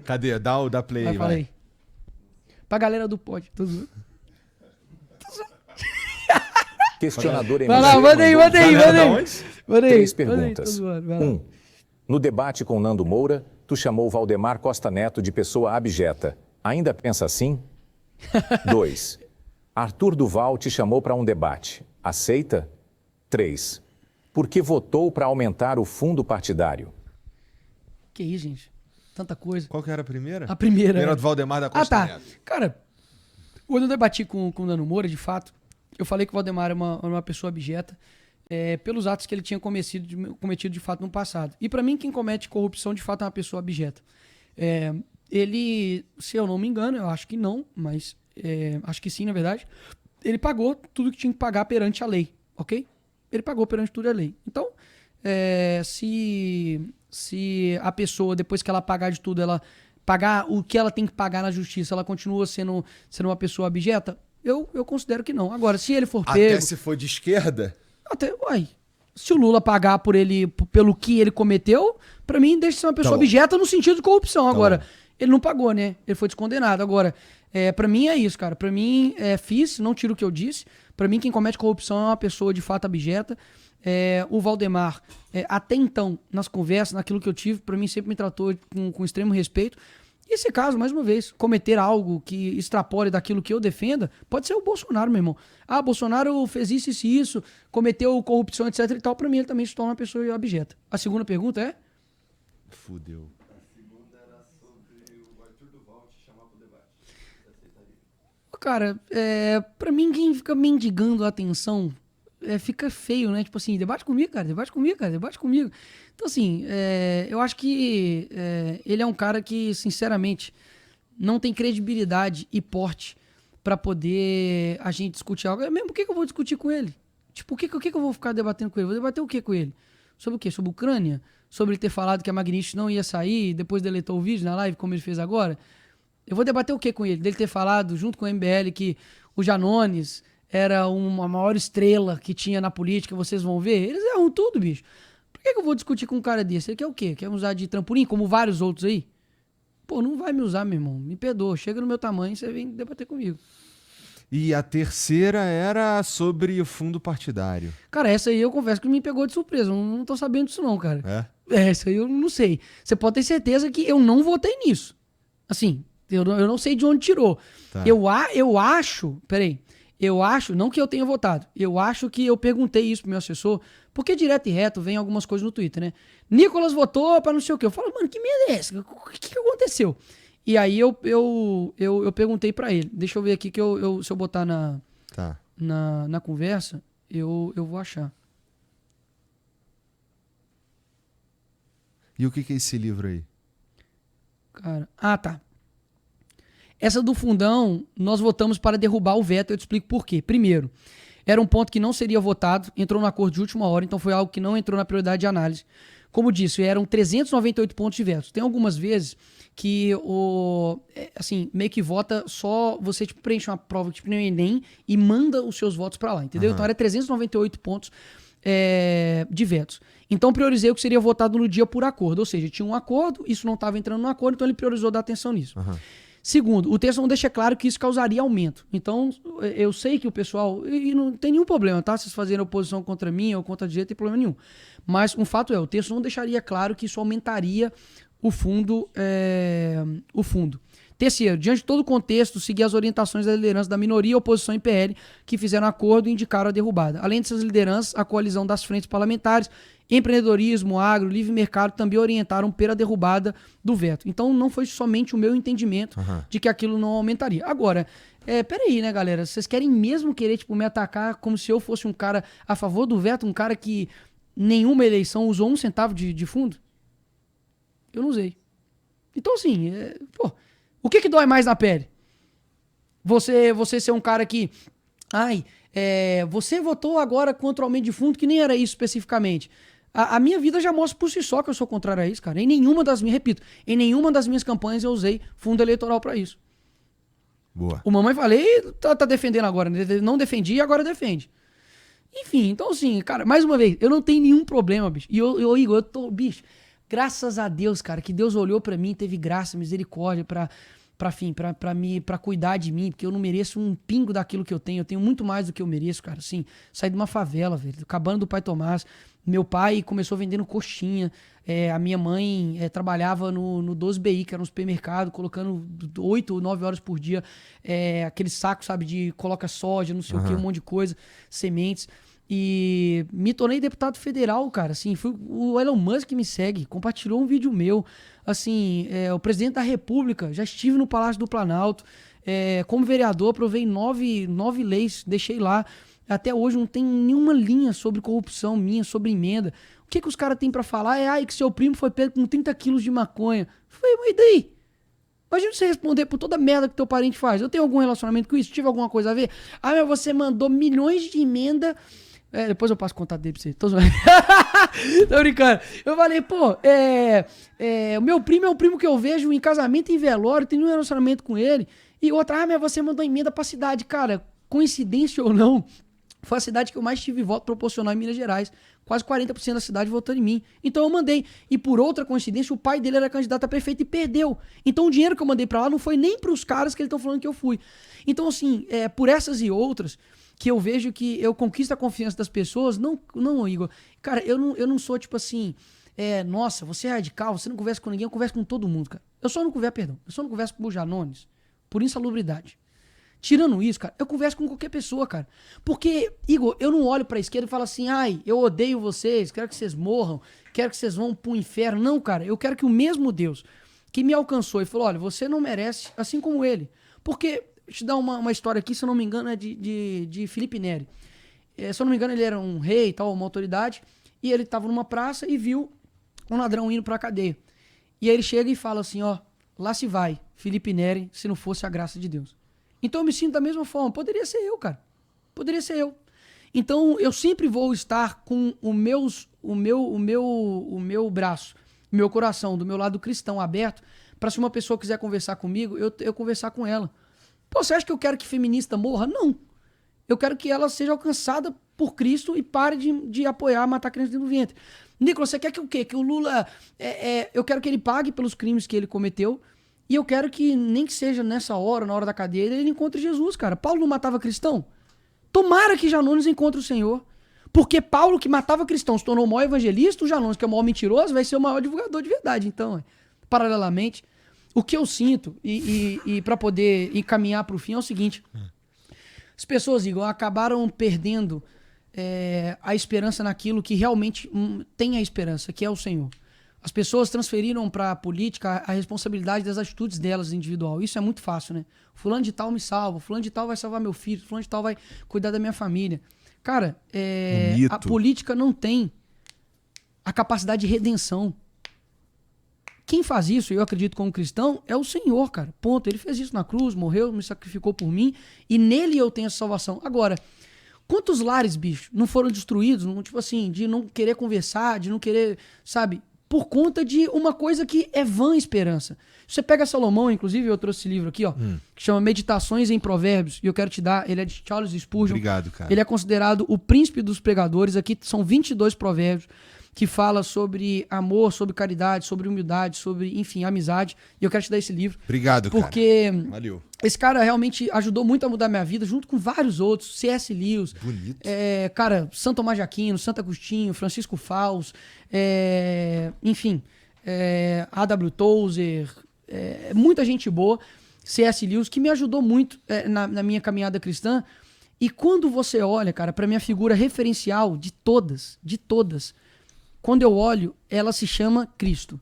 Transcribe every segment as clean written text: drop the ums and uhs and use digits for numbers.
Cadê? Dá play aí, Fala vai. aí. Pra galera do pod. Tô zoando. Questionador Vai lá, manda aí. Galera da onde? Manda aí. Três Manda aí, perguntas. tô zoando, vai lá. 1. No debate com Nando Moura, tu chamou Valdemar Costa Neto de pessoa abjeta. Ainda pensa assim? 2. Arthur Duval te chamou para um debate. Aceita? 3. Por que votou para aumentar o fundo partidário? Que isso, gente? Tanta coisa. Qual que era a primeira? A primeira. Primeira do Valdemar da Costa tá. Neto. Cara, quando eu debati com o Nando Moura, de fato, eu falei que o Valdemar era uma pessoa abjeta pelos atos que ele tinha cometido de fato no passado. E pra mim, quem comete corrupção, de fato, é uma pessoa abjeta. Ele, se eu não me engano, eu acho que não, mas acho que sim, na verdade, ele pagou tudo que tinha que pagar perante a lei, ok? Ele pagou perante tudo a lei. Então, se a pessoa, depois que ela pagar de tudo, ela pagar o que ela tem que pagar na justiça, ela continua sendo uma pessoa abjeta, eu considero que não. Agora, se ele for pego... Até se for de esquerda? Se o Lula pagar pelo que ele cometeu, pra mim deixa de ser uma pessoa abjeta no sentido de corrupção. Agora, ele não pagou, né? Ele foi descondenado. Agora, pra mim é isso, cara. Pra mim, não tiro o que eu disse. Pra mim, quem comete corrupção é uma pessoa de fato abjeta. O Valdemar, até então, nas conversas, naquilo que eu tive, pra mim sempre me tratou com extremo respeito. E esse caso, mais uma vez, cometer algo que extrapole daquilo que eu defenda, pode ser o Bolsonaro, meu irmão. Ah, Bolsonaro fez isso, cometeu corrupção, etc e tal. Pra mim, ele também se torna uma pessoa abjeta. A segunda pergunta é? Fudeu. A segunda era sobre o Arthur Duval te chamar pro debate. Você aceitaria? Cara, pra mim, quem fica mendigando a atenção fica feio, né? Tipo assim, debate comigo, cara, debate comigo, cara, debate comigo. Então, assim, eu acho que ele é um cara que, sinceramente, não tem credibilidade e porte pra poder a gente discutir algo. Mesmo, por que eu vou discutir com ele? Tipo, o que eu vou ficar debatendo com ele? Vou debater o que com ele? Sobre o quê? Sobre a Ucrânia? Sobre ele ter falado que a Magnitsky não ia sair e depois deletou o vídeo na live, como ele fez agora? Eu vou debater o que com ele? Dele ter falado, junto com o MBL, que o Janones era uma maior estrela que tinha na política, vocês vão ver. Eles erram tudo, bicho. Por que eu vou discutir com um cara desse? Ele quer o quê? Quer me usar de trampolim, como vários outros aí? Pô, não vai me usar, meu irmão. Me perdoa. Chega no meu tamanho e você vem debater comigo. E a terceira era sobre o fundo partidário. Cara, essa aí eu confesso que me pegou de surpresa. Eu não tô sabendo disso não, cara. É? Essa aí eu não sei. Você pode ter certeza que eu não votei nisso. Assim, eu não sei de onde tirou. Tá. Eu acho... Peraí. Eu acho, não que eu tenha votado, eu acho que eu perguntei isso pro meu assessor, porque direto e reto vem algumas coisas no Twitter, né? Nicolas votou pra não sei o quê. Eu falo, mano, que merda é essa? O que aconteceu? E aí eu perguntei pra ele. Deixa eu ver aqui que se eu botar na conversa, eu vou achar. E o que é esse livro aí? Cara, tá. Essa do fundão, nós votamos para derrubar o veto, eu te explico por quê. Primeiro, era um ponto que não seria votado, entrou no acordo de última hora, então foi algo que não entrou na prioridade de análise. Como disse, eram 398 pontos de veto. Tem algumas vezes que assim, meio que vota só, você tipo, preenche uma prova tipo no Enem e manda os seus votos para lá, entendeu? Então era 398 pontos de vetos. Então priorizei o que seria votado no dia por acordo, ou seja, tinha um acordo, isso não estava entrando no acordo, então ele priorizou dar atenção nisso. Segundo, o texto não deixa claro que isso causaria aumento. Então, eu sei que o pessoal... E não tem nenhum problema, tá? Vocês fazerem oposição contra mim ou contra a direita, não tem problema nenhum. Mas um fato o texto não deixaria claro que isso aumentaria o fundo. Terceiro, diante de todo o contexto, seguir as orientações da liderança da minoria, oposição e PL, que fizeram acordo e indicaram a derrubada. Além dessas lideranças, a coalizão das frentes parlamentares, empreendedorismo, agro, livre mercado também orientaram pela derrubada do veto. Então não foi somente o meu entendimento de que aquilo não aumentaria. Agora, peraí, né, galera? Vocês querem mesmo querer me atacar como se eu fosse um cara a favor do veto, um cara que nenhuma eleição usou 1 centavo de fundo? Eu não usei. Então, assim, o que dói mais na pele? Você ser um cara que... você votou agora contra o aumento de fundo, que nem era isso especificamente. A minha vida já mostra por si só que eu sou contrário a isso, cara. Em nenhuma das minhas campanhas eu usei fundo eleitoral pra isso. Boa. O mamãe falei, tá defendendo agora. Não defendi e agora defende. Enfim, então assim, cara, mais uma vez, eu não tenho nenhum problema, bicho. E Igor, bicho, Graças a Deus, cara, que Deus olhou pra mim, teve graça, misericórdia pra cuidar de mim, porque eu não mereço um pingo daquilo que eu tenho muito mais do que eu mereço, cara, assim, saí de uma favela, velho, cabana do Pai Tomás, meu pai começou vendendo coxinha, a minha mãe trabalhava no 12BI, que era um supermercado, colocando 8 ou 9 horas por dia, aquele saco, sabe, de coloca soja, não sei o que, um monte de coisa, sementes. E me tornei deputado federal, cara, assim, o Elon Musk que me segue, compartilhou um vídeo meu, assim, o presidente da República, já estive no Palácio do Planalto, como vereador, aprovei 9 leis, deixei lá, até hoje não tem nenhuma linha sobre corrupção minha, sobre emenda. O que os caras têm pra falar que seu primo foi pego com 30 quilos de maconha. Eu falei, mas e daí? Imagina você responder por toda a merda que teu parente faz. Eu tenho algum relacionamento com isso? Tive alguma coisa a ver? Mas você mandou milhões de emenda. Depois eu passo o contato dele pra você. Tô zoando. Tô brincando. Eu falei, pô, o meu primo é um primo que eu vejo em casamento e em velório, tenho um relacionamento com ele. E outra, mas você mandou emenda pra cidade. Cara, coincidência ou não, foi a cidade que eu mais tive voto proporcional em Minas Gerais. Quase 40% da cidade votando em mim. Então eu mandei. E por outra coincidência, o pai dele era candidato a prefeito e perdeu. Então o dinheiro que eu mandei pra lá não foi nem pros caras que eles estão falando que eu fui. Então assim, por essas e outras, que eu vejo que eu conquisto a confiança das pessoas. Não, Igor. Cara, eu não sou tipo assim, nossa, você é radical, você não conversa com ninguém, eu converso com todo mundo, cara. Eu só não converso com o Janones por insalubridade. Tirando isso, cara, eu converso com qualquer pessoa, cara. Porque, Igor, eu não olho pra esquerda e falo assim, eu odeio vocês, quero que vocês morram, quero que vocês vão pro inferno. Não, cara, eu quero que o mesmo Deus que me alcançou e falou, olha, você não merece, assim como ele. Porque, deixa eu te dar uma história aqui, se eu não me engano, é de Felipe Neri. Se eu não me engano, ele era um rei e tal, uma autoridade, e ele tava numa praça e viu um ladrão indo pra cadeia. E aí ele chega e fala assim, lá se vai, Felipe Neri, se não fosse a graça de Deus. Então eu me sinto da mesma forma. Poderia ser eu, cara. Poderia ser eu. Então eu sempre vou estar com o meu braço, o meu coração, do meu lado cristão aberto, para se uma pessoa quiser conversar comigo, eu conversar com ela. Pô, você acha que eu quero que feminista morra? Não. Eu quero que ela seja alcançada por Cristo e pare de apoiar, matar criança dentro do ventre. Nicolas, você quer que o quê? Que o Lula... eu quero que ele pague pelos crimes que ele cometeu. E eu quero que, nem que seja nessa hora, na hora da cadeia, ele encontre Jesus, cara. Paulo não matava cristão? Tomara que Janones encontre o Senhor. Porque Paulo, que matava cristão, se tornou o maior evangelista, o Janones, que é o maior mentiroso, vai ser o maior divulgador de verdade. Então, paralelamente, o que eu sinto, e para poder encaminhar para o fim, é o seguinte. As pessoas, Igor, acabaram perdendo a esperança naquilo que realmente tem a esperança, que é o Senhor. As pessoas transferiram para a política a responsabilidade das atitudes delas individual. Isso é muito fácil, né? Fulano de tal me salva, fulano de tal vai salvar meu filho, fulano de tal vai cuidar da minha família. Cara, a política não tem a capacidade de redenção. Quem faz isso, eu acredito como cristão, é o Senhor, cara. Ponto. Ele fez isso na cruz, morreu, me sacrificou por mim, e nele eu tenho essa salvação. Agora, quantos lares, bicho, não foram destruídos, tipo assim, de não querer conversar, de não querer, sabe... Por conta de uma coisa que é vã esperança. Você pega Salomão, inclusive, eu trouxe esse livro aqui, que chama Meditações em Provérbios, e eu quero te dar, ele é de Charles Spurgeon. Obrigado, cara. Ele é considerado o príncipe dos pregadores. Aqui são 22 provérbios que fala sobre amor, sobre caridade, sobre humildade, sobre, enfim, amizade. E eu quero te dar esse livro. Obrigado, porque cara. Valeu. Esse cara realmente ajudou muito a mudar minha vida, junto com vários outros. C.S. Lewis. Bonito. Cara, Santo Tomás de Aquino, Santo Agostinho, Francisco Fausto, enfim, A.W. Tozer, muita gente boa. C.S. Lewis, que me ajudou muito na minha caminhada cristã. E quando você olha, cara, pra minha figura referencial de todas, quando eu olho, ela se chama Cristo.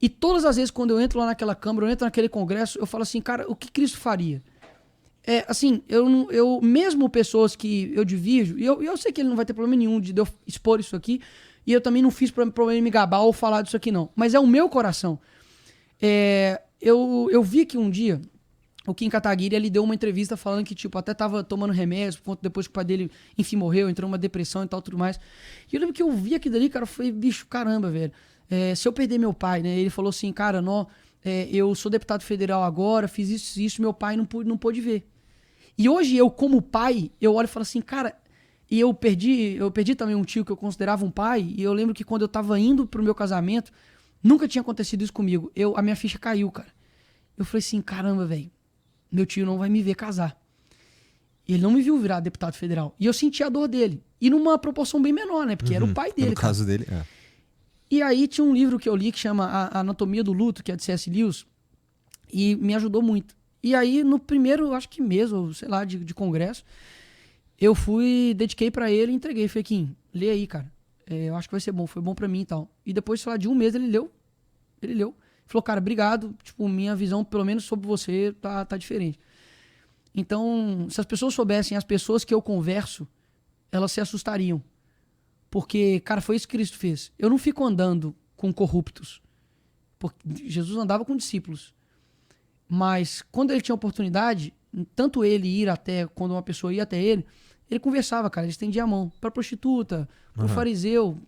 E todas as vezes quando eu entro lá naquela câmara, eu entro naquele congresso, eu falo assim, cara, o que Cristo faria? Assim, eu mesmo pessoas que eu divido, e eu sei que ele não vai ter problema nenhum de eu expor isso aqui, e eu também não fiz problema em me gabar ou falar disso aqui não, mas é o meu coração. Eu vi que um dia, o Kim Kataguiri, ele deu uma entrevista falando que, tipo, até tava tomando remédio, por conta depois que o pai dele, enfim, morreu, entrou numa depressão e tal, tudo mais. E eu lembro que eu vi aquilo dali, cara, eu falei, bicho, caramba, velho. Se eu perder meu pai, né? Ele falou assim, cara, eu sou deputado federal agora, fiz isso, meu pai não pôde ver. E hoje eu, como pai, eu olho e falo assim, cara, e eu perdi também um tio que eu considerava um pai, e eu lembro que quando eu tava indo pro meu casamento, Nunca tinha acontecido isso comigo. A minha ficha caiu, cara. Eu falei assim, caramba, velho, meu tio não vai me ver casar. Ele não me viu virar deputado federal. E eu senti a dor dele. E numa proporção bem menor, né? Porque era o pai dele, No cara. caso dele, E aí tinha um livro que eu li que chama A Anatomia do Luto, que é de C.S. Lewis, e me ajudou muito. E aí, no primeiro, acho que mês, ou sei lá, de congresso, eu dediquei pra ele e entreguei. Falei, Kim, lê aí, cara. Eu acho que vai ser bom, foi bom pra mim e tal. E depois, sei lá, de um mês ele leu. Falou, cara, obrigado, tipo, minha visão, pelo menos sobre você, tá diferente. Então, se as pessoas soubessem, as pessoas que eu converso, elas se assustariam. Porque, cara, foi isso que Cristo fez. Eu não fico andando com corruptos. Porque Jesus andava com discípulos. Mas, quando ele tinha oportunidade, tanto ele ir até, quando uma pessoa ia até ele conversava, cara, ele estendia a mão pra prostituta, pro fariseu.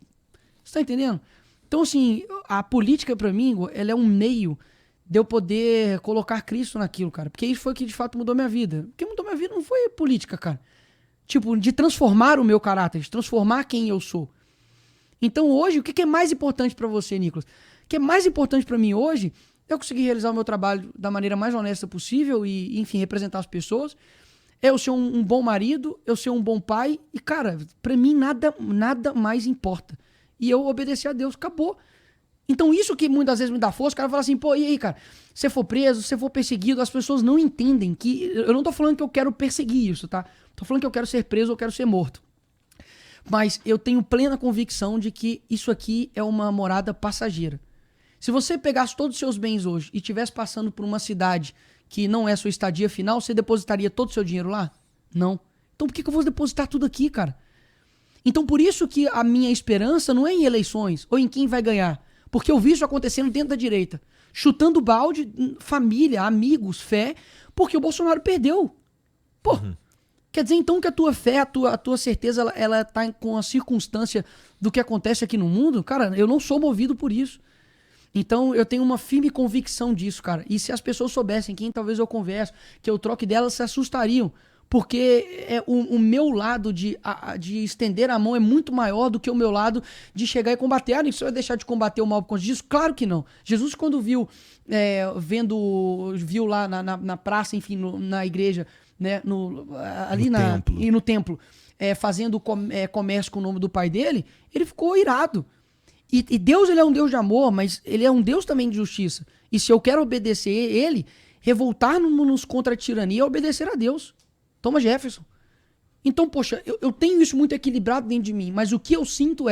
Você tá entendendo? Então, assim, a política pra mim, ela é um meio de eu poder colocar Cristo naquilo, cara. Porque isso foi o que de fato mudou minha vida. O que mudou minha vida não foi política, cara. Tipo, de transformar o meu caráter, de transformar quem eu sou. Então hoje, o que é mais importante pra você, Nicolas? O que é mais importante pra mim hoje é eu conseguir realizar o meu trabalho da maneira mais honesta possível e, enfim, representar as pessoas. É eu ser um bom marido, eu ser um bom pai. E, cara, pra mim nada mais importa. E eu obedecer a Deus, acabou. Então isso que muitas vezes me dá força, o cara fala assim, pô, e aí, cara, se for preso, se for perseguido, as pessoas não entendem que... Eu não tô falando que eu quero perseguir isso, tá? Tô falando que eu quero ser preso ou quero ser morto. Mas eu tenho plena convicção de que isso aqui é uma morada passageira. Se você pegasse todos os seus bens hoje e estivesse passando por uma cidade que não é sua estadia final, você depositaria todo o seu dinheiro lá? Não. Então por que eu vou depositar tudo aqui, cara? Então por isso que a minha esperança não é em eleições ou em quem vai ganhar. Porque eu vi isso acontecendo dentro da direita. Chutando balde, família, amigos, fé, porque o Bolsonaro perdeu. Pô, quer dizer então que a tua fé, a tua certeza, ela tá com a circunstância do que acontece aqui no mundo? Cara, eu não sou movido por isso. Então eu tenho uma firme convicção disso, cara. E se as pessoas soubessem quem talvez eu converso, que eu troque delas, se assustariam. Porque o meu lado de estender a mão é muito maior do que o meu lado de chegar e combater. Ah, isso vai deixar de combater o mal por conta disso? Claro que não. Jesus, quando viu lá na praça, enfim, na igreja, né, ali no templo, fazendo comércio com o nome do pai dele, ele ficou irado. E Deus, ele é um Deus de amor, mas ele é um Deus também de justiça. E se eu quero obedecer ele, revoltar-nos contra a tirania é obedecer a Deus. Thomas Jefferson. Então, poxa, eu tenho isso muito equilibrado dentro de mim, mas o que eu sinto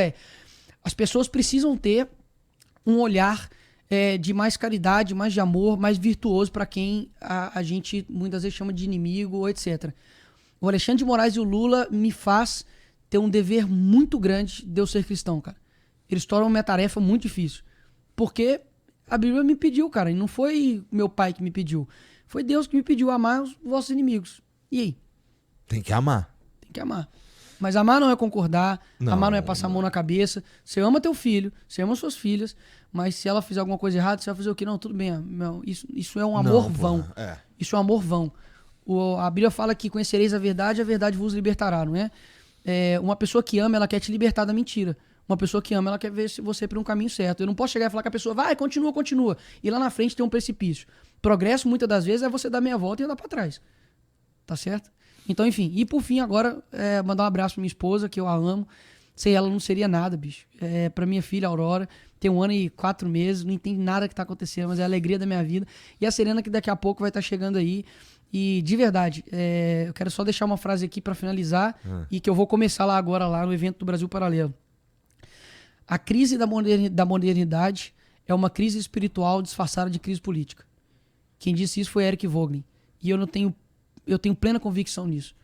as pessoas precisam ter um olhar de mais caridade, mais de amor, mais virtuoso para quem a gente muitas vezes chama de inimigo ou etc. O Alexandre de Moraes e o Lula me faz ter um dever muito grande de eu ser cristão, cara. Eles tornam minha tarefa muito difícil. Porque a Bíblia me pediu, cara, e não foi meu pai que me pediu. Foi Deus que me pediu amar os vossos inimigos. E aí? Tem que amar. Tem que amar. Mas amar não é concordar, amar não é passar a mão na cabeça. Você ama teu filho, você ama suas filhas, mas se ela fizer alguma coisa errada, você vai fazer o quê? Não, tudo bem. Isso é um amor vão. Isso é um amor vão. A Bíblia fala que conhecereis a verdade vos libertará, não é? Uma pessoa que ama, ela quer te libertar da mentira. Uma pessoa que ama, ela quer ver você para um caminho certo. Eu não posso chegar e falar que a pessoa vai, continua. E lá na frente tem um precipício. Progresso, muitas das vezes, é você dar meia volta e andar para trás. Tá certo? Então, enfim. E por fim, agora, mandar um abraço pra minha esposa, que eu a amo. Sem ela não seria nada, bicho. Pra minha filha, Aurora, tem 1 ano e 4 meses, não entende nada que tá acontecendo, mas é a alegria da minha vida. E a Serena, que daqui a pouco vai estar chegando aí. E, de verdade, eu quero só deixar uma frase aqui pra finalizar, e que eu vou começar lá agora, lá no evento do Brasil Paralelo. A crise da modernidade é uma crise espiritual disfarçada de crise política. Quem disse isso foi Eric Voegelin. E eu tenho plena convicção nisso.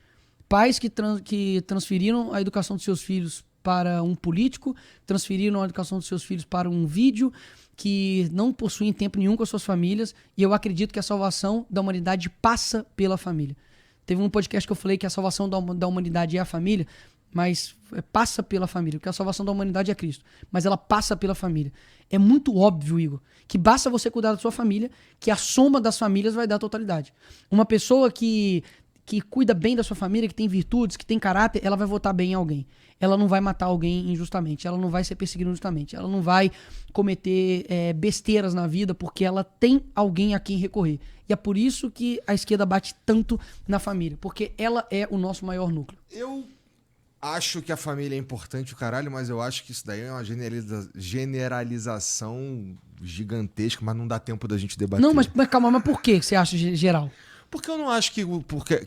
Pais que transferiram a educação dos seus filhos para um político, transferiram a educação dos seus filhos para um vídeo, que não possuem tempo nenhum com as suas famílias, e eu acredito que a salvação da humanidade passa pela família. Teve um podcast que eu falei que a salvação da humanidade é a família, mas passa pela família, porque a salvação da humanidade é Cristo, mas ela passa pela família. É muito óbvio, Igor, que basta você cuidar da sua família, que a soma das famílias vai dar a totalidade. Uma pessoa que que cuida bem da sua família, que tem virtudes, que tem caráter, ela vai votar bem em alguém. Ela não vai matar alguém injustamente, ela não vai ser perseguida injustamente, ela não vai cometer besteiras na vida porque ela tem alguém a quem recorrer. E é por isso que a esquerda bate tanto na família, porque ela é o nosso maior núcleo. Eu acho que a família é importante o caralho, mas eu acho que isso daí é uma generalização gigantesca, mas não dá tempo da gente debater. Não, mas calma, mas por que você acha geral? Porque eu não acho que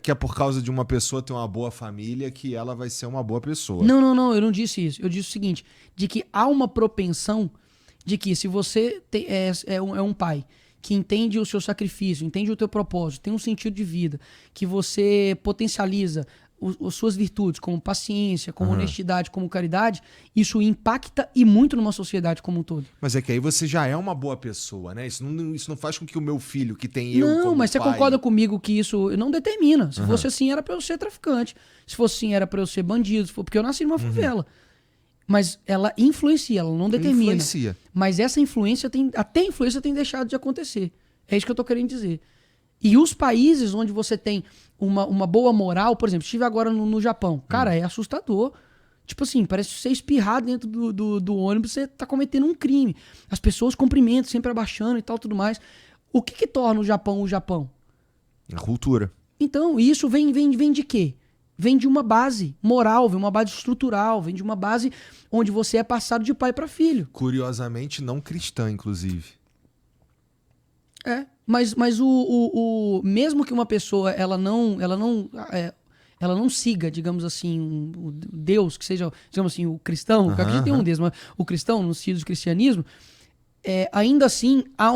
é por causa de uma pessoa ter uma boa família que ela vai ser uma boa pessoa. Não, eu não disse isso. Eu disse o seguinte, de que há uma propensão de que se você é um pai que entende o seu sacrifício, entende o teu propósito, tem um sentido de vida, que você potencializa as suas virtudes, como paciência, como honestidade, como caridade, isso impacta e muito numa sociedade como um todo. Mas é que aí você já é uma boa pessoa, né? Isso não faz com que o meu filho, que tem eu Não, como mas você pai... concorda comigo que isso não determina. Se fosse assim, era pra eu ser traficante. Se fosse assim, era pra eu ser bandido. Porque eu nasci numa favela. Mas ela influencia, ela não determina. Influencia. Mas essa influência até a influência tem deixado de acontecer. É isso que eu tô querendo dizer. E os países onde você tem uma boa moral, por exemplo, estive agora no Japão. Cara, é assustador. Tipo assim, parece que você espirrar dentro do ônibus, você tá cometendo um crime. As pessoas cumprimentam, sempre abaixando e tal, tudo mais. O que torna o Japão o Japão? A cultura. Então, isso vem de quê? Vem de uma base moral, vem de uma base estrutural, vem de uma base onde você é passado de pai para filho. Curiosamente, não cristã, inclusive. Mas mesmo que uma pessoa ela não siga, digamos assim, o Deus, que seja, digamos assim, o cristão, que acredita em um Deus, mas o cristão, no sentido do cristianismo, ainda assim há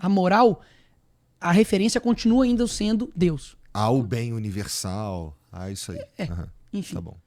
a moral, a referência continua ainda sendo Deus. Há o bem universal, há isso aí. Enfim. Tá bom.